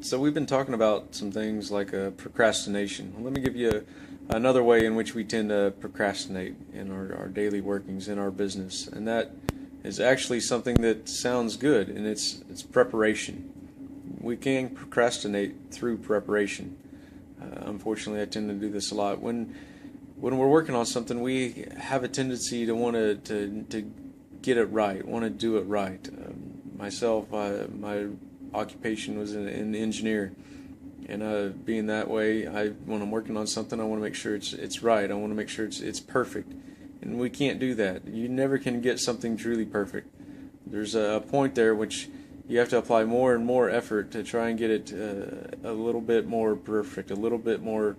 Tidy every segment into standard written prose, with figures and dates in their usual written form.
So we've been talking about some things like procrastination. Let me give you another way in which we tend to procrastinate in our daily workings in our business, and that is actually something that sounds good, and it's preparation. We can procrastinate through preparation. Unfortunately, I tend to do this a lot. When we're working on something, we have a tendency to want to get it right, want to do it right. Myself, my occupation was an engineer, and being that way, when I'm working on something, I want to make sure it's right. I want to make sure it's perfect, and we can't do that. You never can get something truly perfect. There's a point there which you have to apply more and more effort to try and get it a little bit more perfect, a little bit more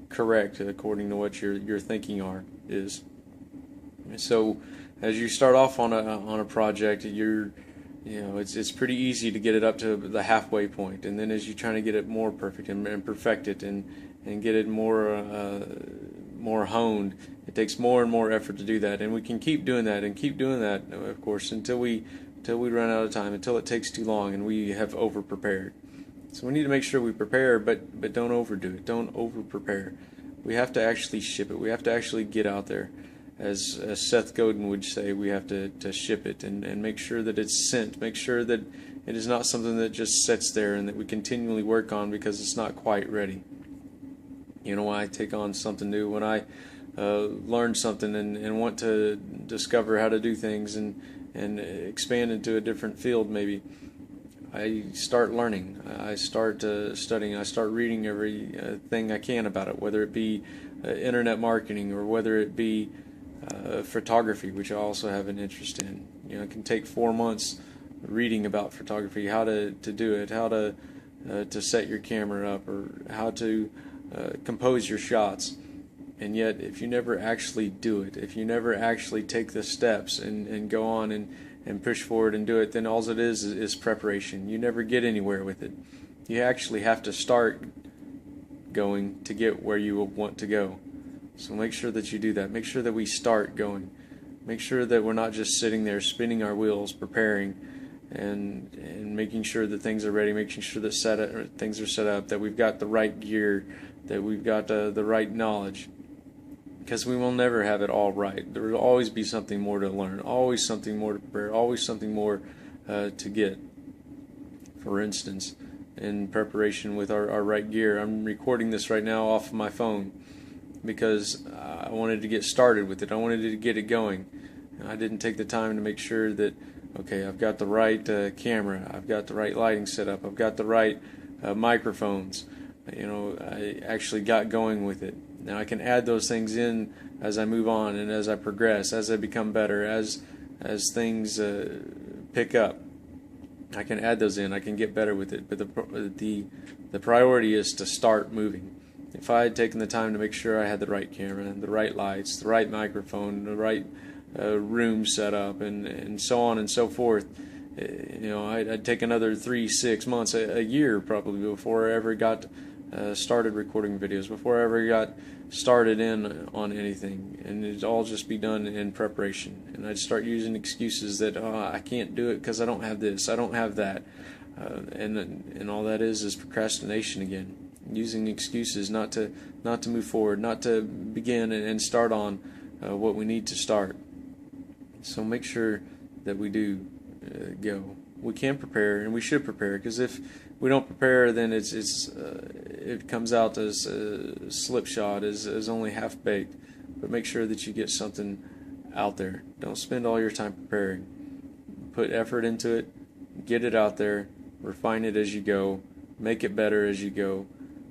correct according to what your thinking is. So as you start off on a project, it's pretty easy to get it up to the halfway point, and then as you're trying to get it more perfect and perfect it and get it more honed, it takes more and more effort to do that, and we can keep doing that and keep doing that, of course, until we run out of time, until it takes too long and we have over prepared. So we need to make sure we prepare, but don't overdo it. Don't over prepare. We have to actually ship it. We have to actually get out there. As Seth Godin would say, we have to ship it and make sure that it's sent. Make sure that it is not something that just sits there and that we continually work on because it's not quite ready. You know, when I take on something new, when I learn something and want to discover how to do things and expand into a different field maybe, I start learning, I start studying, I start reading every thing I can about it, whether it be internet marketing or whether it be photography, which I also have an interest in. It can take 4 months reading about photography, how to do it, how to set your camera up, or how to compose your shots. And yet, if you never actually do it, if you never actually take the steps and go on and push forward and do it, then all it is preparation. You never get anywhere with it. You actually have to start going to get where you want to go. So make sure that you do that. Make sure that we start going. Make sure that we're not just sitting there spinning our wheels, preparing and making sure that things are ready, making sure that things are set up, that we've got the right gear, that we've got the right knowledge. Because we will never have it all right. There will always be something more to learn, always something more to prepare, always something more to get. For instance, in preparation with our right gear, I'm recording this right now off of my phone because I wanted to get started with it. I wanted to get it going. I didn't take the time to make sure that, okay, I've got the right camera, I've got the right lighting set up, I've got the right microphones. I actually got going with it. Now I can add those things in as I move on and as I progress, as I become better, as things pick up. I can add those in. I can get better with it. But the priority is to start moving. If I had taken the time to make sure I had the right camera, the right lights, the right microphone, the right room set up, and so on and so forth, I'd take another 3-6 months, a year probably before I ever got started recording videos, before I ever got started in on anything, and it'd all just be done in preparation. And I'd start using excuses that I can't do it because I don't have this, I don't have that, and all that is procrastination again. Using excuses not to move forward, not to begin and start on what we need to start. So make sure that we do go. We can prepare, and we should prepare, because if we don't prepare, then it comes out as slipshod, as only half baked. But make sure that you get something out there. Don't spend all your time preparing. Put effort into it. Get it out there. Refine it as you go. Make it better as you go,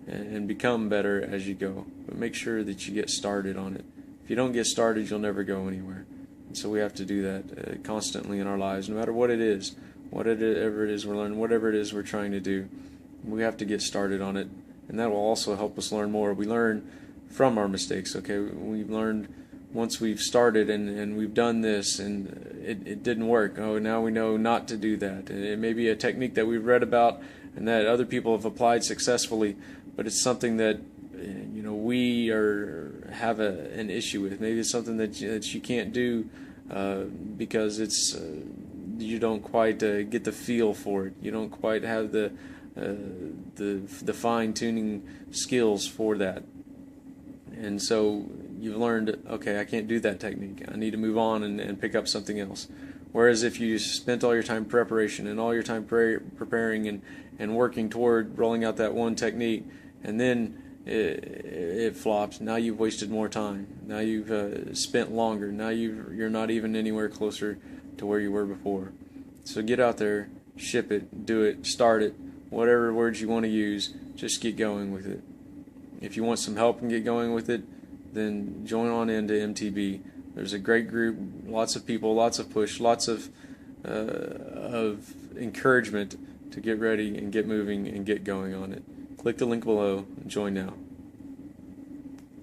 and become better as you go. But make sure that you get started on it. If you don't get started, you'll never go anywhere. And so we have to do that constantly in our lives, no matter what it is, whatever it is we're learning, whatever it is we're trying to do. We have to get started on it, and that will also help us learn more. We learn from our mistakes. Okay, we've learned once we've started and we've done this and it didn't work. Oh, now we know not to do that. And it may be a technique that we've read about and that other people have applied successfully, but it's something that we have an issue with. Maybe it's something that you can't do because it's you don't quite get the feel for it. You don't quite have the the fine tuning skills for that. And so you've learned, okay, I can't do that technique. I need to move on and pick up something else. Whereas if you spent all your time preparation and all your time preparing and working toward rolling out that one technique, and then it flops, now you've wasted more time. Now you've spent longer. Now you're not even anywhere closer to where you were before. So get out there, ship it, do it, start it, whatever words you want to use, just get going with it. If you want some help and get going with it, then join on into MTB. There's a great group, lots of people, lots of push, lots of encouragement to get ready and get moving and get going on it. Click the link below and join now.